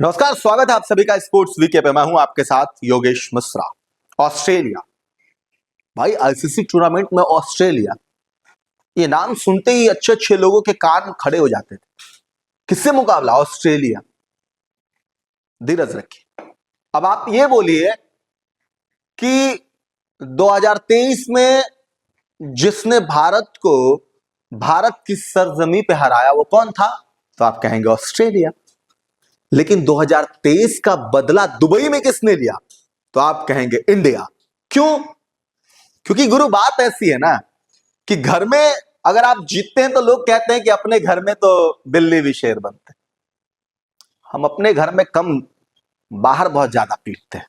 नमस्कार, स्वागत है आप सभी का स्पोर्ट्स वीके पे। मैं हूं आपके साथ योगेश मिश्रा। ऑस्ट्रेलिया, भाई आईसीसी टूर्नामेंट में ऑस्ट्रेलिया, ये नाम सुनते ही अच्छे अच्छे लोगों के कान खड़े हो जाते थे। किससे मुकाबला? ऑस्ट्रेलिया। धीरज रखिए। अब आप ये बोलिए कि 2023 में जिसने भारत की सरजमी पे हराया वो कौन था? तो आप कहेंगे ऑस्ट्रेलिया। लेकिन 2023 का बदला दुबई में किसने लिया? तो आप कहेंगे इंडिया। क्यों? क्योंकि गुरु बात ऐसी है ना कि घर में अगर आप जीतते हैं तो लोग कहते हैं कि अपने घर में तो बिल्ली भी शेर बनते हैं। हम अपने घर में कम, बाहर बहुत ज्यादा पीटते हैं।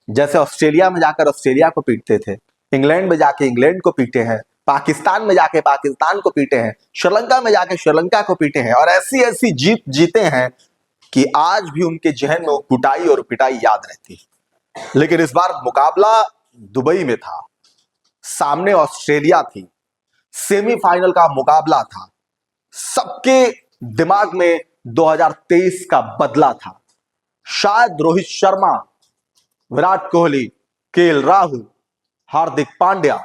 जैसे ऑस्ट्रेलिया में जाकर ऑस्ट्रेलिया को पीटते थे, इंग्लैंड में जाके इंग्लैंड को पीटे हैं, पाकिस्तान में जाके पाकिस्तान को पीटे हैं, श्रीलंका में जाके श्रीलंका को पीटे हैं, और ऐसी ऐसी जीत जीते हैं कि आज भी उनके जहन में वो कुटाई और पिटाई याद रहती है। लेकिन इस बार मुकाबला दुबई में था, सामने ऑस्ट्रेलिया थी, सेमीफाइनल का मुकाबला था, सबके दिमाग में 2023 का बदला था। शायद रोहित शर्मा, विराट कोहली, केएल राहुल, हार्दिक पांड्या,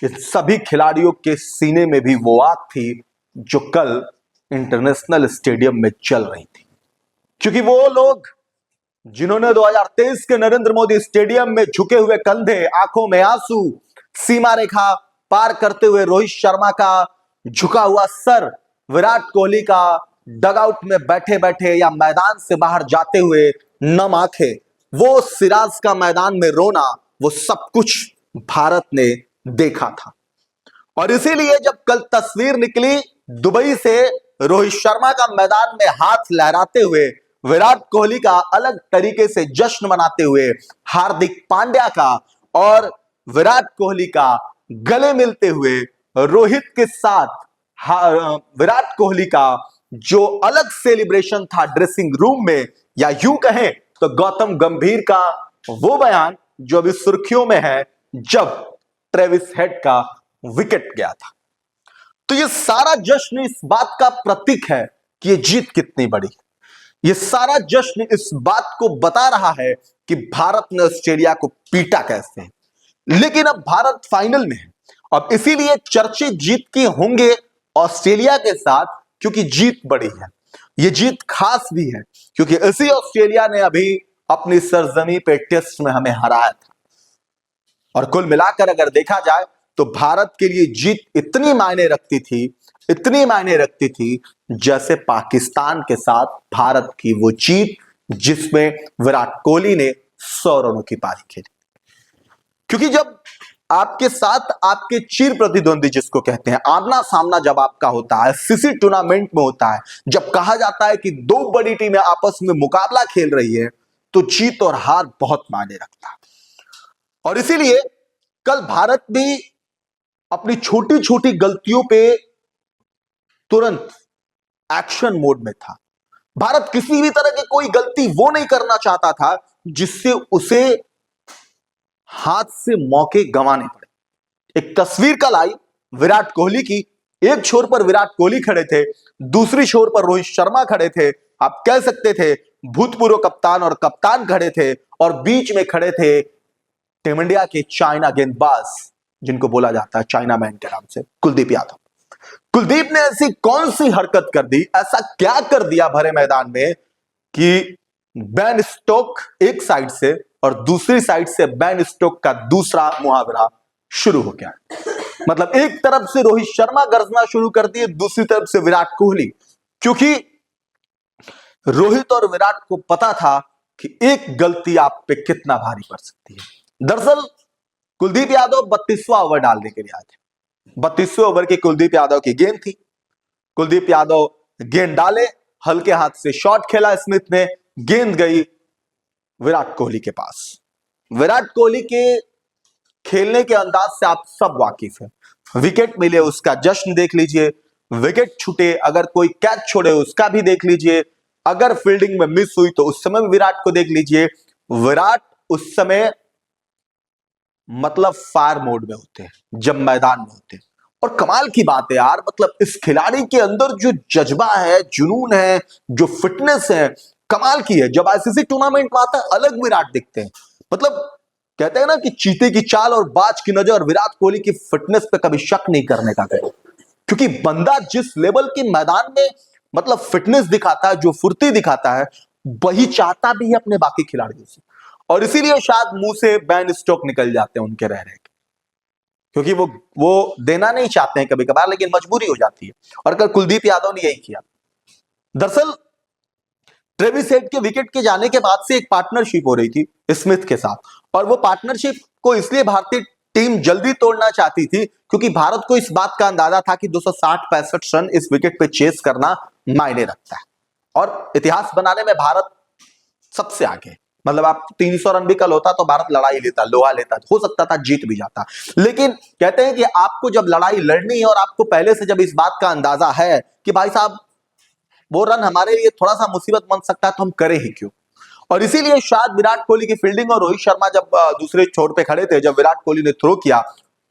इन सभी खिलाड़ियों के सीने में भी वो आग थी जो कल इंटरनेशनल स्टेडियम में चल रही थी। क्योंकि वो लोग जिन्होंने 2023 के नरेंद्र मोदी स्टेडियम में झुके हुए कंधे, आंखों में आंसू, सीमा रेखा पार करते हुए रोहित शर्मा का झुका हुआ सर, विराट कोहली का डगआउट में बैठे बैठे या मैदान से बाहर जाते हुए नम आंखें, वो सिराज का मैदान में रोना, वो सब कुछ भारत ने देखा था। और इसीलिए जब कल तस्वीर निकली दुबई से रोहित शर्मा का मैदान में हाथ लहराते हुए, विराट कोहली का अलग तरीके से जश्न मनाते हुए, हार्दिक पांड्या का और विराट कोहली का गले मिलते हुए, रोहित के साथ विराट कोहली का जो अलग सेलिब्रेशन था ड्रेसिंग रूम में, या यूं कहें तो गौतम गंभीर का वो बयान जो अभी सुर्खियों में है जब ट्रेविस हेड का विकेट गया था। तो ये सारा जश्न इस बात का प्रतीक है कि ये जीत कितनी बड़ी है। ये सारा जश्न इस बात को बता रहा है कि भारत ने ऑस्ट्रेलिया को पीटा कैसे है। लेकिन अब भारत फाइनल में है, अब इसीलिए चर्चे जीत के होंगे ऑस्ट्रेलिया के साथ, क्योंकि जीत बड़ी है, ये जीत खास भी है, क्योंकि इसी ऑस्ट्रेलिया ने अभी अपनी सरजमी पे टेस्ट में हमें हराया था। और कुल मिलाकर अगर देखा जाए तो भारत के लिए जीत इतनी मायने रखती थी जैसे पाकिस्तान के साथ भारत की वो जीत जिसमें विराट कोहली ने 100 रनों की पारी खेली। क्योंकि जब आपके साथ आपके चिर प्रतिद्वंदी, जिसको कहते हैं आमना सामना, जब आपका होता है, सीसी टूर्नामेंट में होता है, जब कहा जाता है कि दो बड़ी टीमें आपस में मुकाबला खेल रही है, तो जीत और हार बहुत मायने रखता है। और इसीलिए कल भारत भी अपनी छोटी छोटी गलतियों पे तुरंत एक्शन मोड में था। भारत किसी भी तरह की कोई गलती वो नहीं करना चाहता था जिससे उसे हाथ से मौके गंवाने पड़े। एक तस्वीर कल आई विराट कोहली की, एक छोर पर विराट कोहली खड़े थे, दूसरी छोर पर रोहित शर्मा खड़े थे, आप कह सकते थे भूतपूर्व कप्तान और कप्तान खड़े थे, और बीच में खड़े थे टीम इंडिया के चाइना गेंदबाज, जिनको बोला जाता है चाइना मैन के नाम से, कुलदीप यादव। कुलदीप ने ऐसी कौन सी हरकत कर दी, ऐसा क्या कर दिया भरे मैदान में कि बेन स्टोक एक साइड से और दूसरी साइड से बेन स्टोक का दूसरा मुहावरा शुरू हो गया। मतलब एक तरफ से रोहित शर्मा गरजना शुरू कर दिए, दूसरी तरफ से विराट कोहली, क्योंकि रोहित और विराट को पता था कि एक गलती आप पे कितना भारी पड़ सकती है। दरअसल कुलदीप यादव 32वां ओवर डालने के लिए आए थे। 32वें ओवर की कुलदीप यादव की गेंद थी। कुलदीप यादव गेंद डाले, हल्के हाथ से शॉट खेला स्मिथ ने, गेंद गई विराट कोहली के पास। विराट कोहली के खेलने के अंदाज से आप सब वाकिफ हैं। विकेट मिले उसका जश्न देख लीजिए, विकेट छूटे, अगर कोई कैच छोड़े उसका भी देख लीजिए, अगर फील्डिंग में मिस हुई तो उस समय भी विराट को देख लीजिए। विराट उस समय मतलब फायर मोड में होते हैं जब मैदान में होते हैं। और कमाल की बात है यार, मतलब इस खिलाड़ी के अंदर जो जज्बा है, जुनून है, जो फिटनेस है, कमाल की है। जब आईसीसी टूर्नामेंट में आता है अलग विराट दिखते हैं। मतलब कहते हैं ना कि चीते की चाल और बाज की नजर, विराट कोहली की फिटनेस पे कभी शक नहीं करने का करो, क्योंकि बंदा जिस लेवल के मैदान में मतलब फिटनेस दिखाता है, जो फुर्ती दिखाता है, वही चाहता भी है अपने बाकी खिलाड़ियों से। और इसीलिए शायद मुंह से बैन स्टॉक निकल जाते हैं उनके रह रहे के, क्योंकि वो देना नहीं चाहते हैं कभी कभार, लेकिन मजबूरी हो जाती है। और कल कुलदीप यादव ने यही किया। दरअसल ट्रेविस हेड के विकेट के जाने के बाद से एक पार्टनरशिप हो रही थी स्मिथ के साथ, और वो पार्टनरशिप को इसलिए भारतीय टीम जल्दी तोड़ना चाहती थी क्योंकि भारत को इस बात का अंदाजा था कि 260-65 रन इस विकेट पे चेस करना मायने रखता है, और इतिहास बनाने में भारत सबसे आगे। मतलब आप 300 रन भी कल होता तो भारत लड़ाई लेता, लोहा लेता, हो सकता था जीत भी जाता। लेकिन कहते हैं कि आपको जब लड़ाई लड़नी है और आपको पहले से जब इस बात का अंदाजा है कि भाई साहब वो रन हमारे लिए थोड़ा सा मुसीबत बन सकता है, तो हम करें ही क्यों। और इसीलिए शायद विराट कोहली की फील्डिंग और रोहित शर्मा जब दूसरे छोर पे खड़े थे, जब विराट कोहली ने थ्रो किया,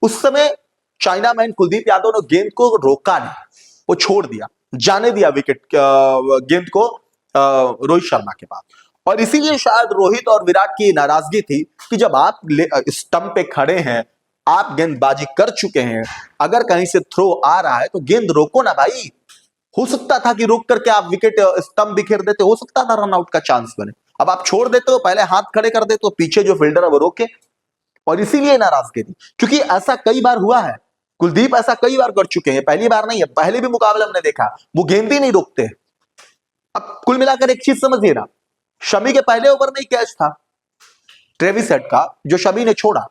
उस समय चाइना मैन कुलदीप यादव ने गेंद को रोका नहीं, वो छोड़ दिया, जाने दिया विकेट गेंद को रोहित शर्मा के पास। और इसीलिए शायद रोहित और विराट की नाराजगी थी कि जब आप स्टंप पे खड़े हैं, आप गेंदबाजी कर चुके हैं, अगर कहीं से थ्रो आ रहा है तो गेंद रोको ना भाई। हो सकता था कि रोक करके आप विकेट स्टंप बिखेर देते, हो सकता था रन आउट का चांस बने। अब आप छोड़ देते हो, पहले हाथ खड़े कर देते हो, पीछे जो फील्डर है वो रोके। और इसीलिए नाराजगी थी, क्योंकि ऐसा कई बार हुआ है, कुलदीप ऐसा कई बार कर चुके हैं, पहली बार नहीं है, पहले भी मुकाबले हमने देखा वो गेंद ही नहीं रोकते। अब कुल मिलाकर एक चीज समझिए ना, शमी के पहले ओवर में ही कैच था ट्रेविस हेड का, जो शमी ने छोड़ा,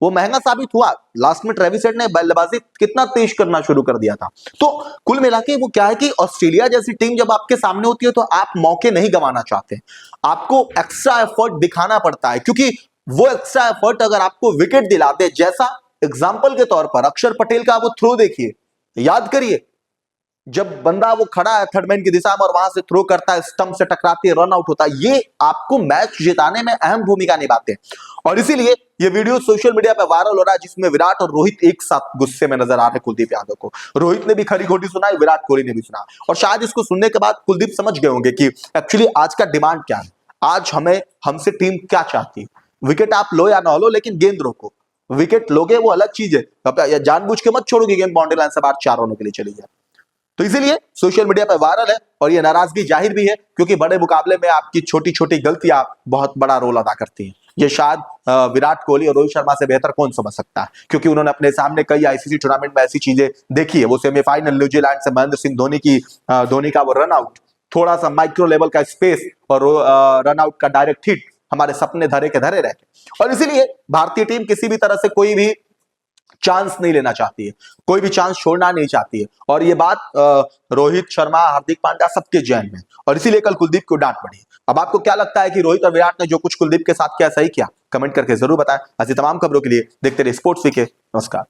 वो महंगा साबित हुआ। लास्ट में ट्रेविस हेड ने बल्लेबाजी कितना तेज करना शुरू कर दिया था। तो कुल मिलाके वो क्या है कि ऑस्ट्रेलिया जैसी टीम जब आपके सामने होती है तो आप मौके नहीं गंवाना चाहते, आपको एक्स्ट्रा एफर्ट दिखाना पड़ता है, क्योंकि वो एक्स्ट्रा एफर्ट अगर आपको विकेट दिलाते, जैसा एग्जाम्पल के तौर पर अक्षर पटेल का वो थ्रो देखिए, याद करिए, जब बंदा वो खड़ा है थर्ड मैन की दिशा में और वहां से थ्रो करता है, स्टंप से टकराती है, रन आउट होता है, ये आपको मैच जिताने में अहम भूमिका निभाते हैं। और इसीलिए ये वीडियो सोशल मीडिया पे वायरल हो रहा है, जिसमें विराट और रोहित एक साथ गुस्से में नजर आ रहे कुलदीप यादव को। रोहित ने भी खरी खोटी सुनाई, विराट कोहली ने भी सुना, और शायद इसको सुनने के बाद कुलदीप समझ गए होंगे कि एक्चुअली आज का डिमांड क्या है, आज हमसे टीम क्या चाहती है। विकेट आप लो या ना लो, लेकिन गेंद रोको। विकेट लोगे वो अलग चीज है, जानबूझ के मत छोड़ोगे गेंद बाउंड्री लाइन से बाहर 4 रनों के लिए चली जाए। तो इसीलिए सोशल मीडिया पर वायरल है, और ये नाराजगी जाहिर भी है, क्योंकि बड़े मुकाबले में आपकी छोटी छोटी गलतियां बहुत बड़ा रोल अदा करती हैं। ये शायद विराट कोहली और रोहित शर्मा से बेहतर कौन समझ सकता है, क्योंकि उन्होंने अपने सामने कई आईसीसी टूर्नामेंट में ऐसी चीजें देखी है। वो सेमीफाइनल न्यूजीलैंड से महेंद्र सिंह धोनी का वो रन आउट, थोड़ा सा माइक्रो लेवल का स्पेस और रन आउट का डायरेक्ट हिट, हमारे सपने धरे के धरे रहे। और इसीलिए भारतीय टीम किसी भी तरह से कोई भी चांस नहीं लेना चाहती है, कोई भी चांस छोड़ना नहीं चाहती है। और ये बात रोहित शर्मा, हार्दिक पांड्या सबके जहन में, और इसीलिए कल कुलदीप को डांट पड़ी। अब आपको क्या लगता है कि रोहित और विराट ने जो कुछ कुलदीप के साथ किया सही किया? कमेंट करके जरूर बताएं। ऐसी तमाम खबरों के लिए देखते रहिए स्पोर्ट्स वीके। नमस्कार।